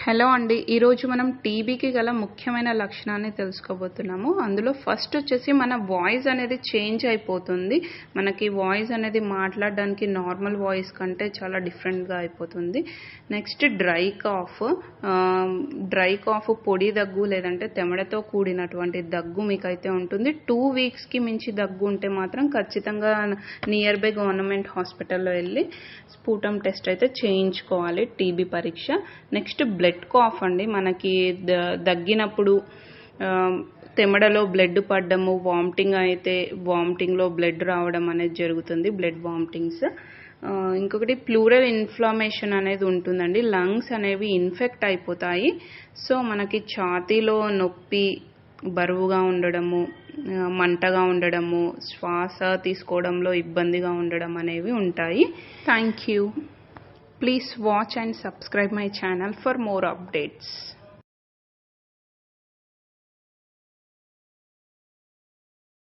Hello అండి, ఈరోజు మనం టీబీకి గల ముఖ్యమైన లక్షణాన్ని తెలుసుకోబోతున్నాము. అందులో ఫస్ట్ వచ్చేసి మన వాయిస్ అనేది చేంజ్ అయిపోతుంది. మనకి వాయిస్ అనేది మాట్లాడడానికి నార్మల్ వాయిస్ కంటే చాలా డిఫరెంట్గా అయిపోతుంది. నెక్స్ట్ డ్రై కాఫ్ పొడి దగ్గు లేదంటే తెమడతో కూడినటువంటి దగ్గు మీకైతే ఉంటుంది. 2 వీక్స్కి మించి దగ్గు ఉంటే మాత్రం ఖచ్చితంగా నియర్ బై గవర్నమెంట్ హాస్పిటల్లో వెళ్ళి స్పూటమ్ టెస్ట్ అయితే చేయించుకోవాలి, టీబీ పరీక్ష. నెక్స్ట్ బ్లడ్ కాఫ్ అండి, మనకి దగ్గినప్పుడు తెమడలో బ్లడ్ పడ్డము, వామిటింగ్ అయితే వామిటింగ్లో బ్లడ్ రావడం అనేది జరుగుతుంది, బ్లడ్ వామిటింగ్స్. ఇంకొకటి ప్లూరల్ ఇన్ఫ్లమేషన్ అనేది ఉంటుందండి, లంగ్స్ అనేవి ఇన్ఫెక్ట్ అయిపోతాయి. సో మనకి ఛాతీలో నొప్పి, బరువుగా ఉండడము, మంటగా ఉండడము, శ్వాస తీసుకోవడంలో ఇబ్బందిగా ఉండడం అనేవి ఉంటాయి. Thank you. Please watch and subscribe my channel for more updates.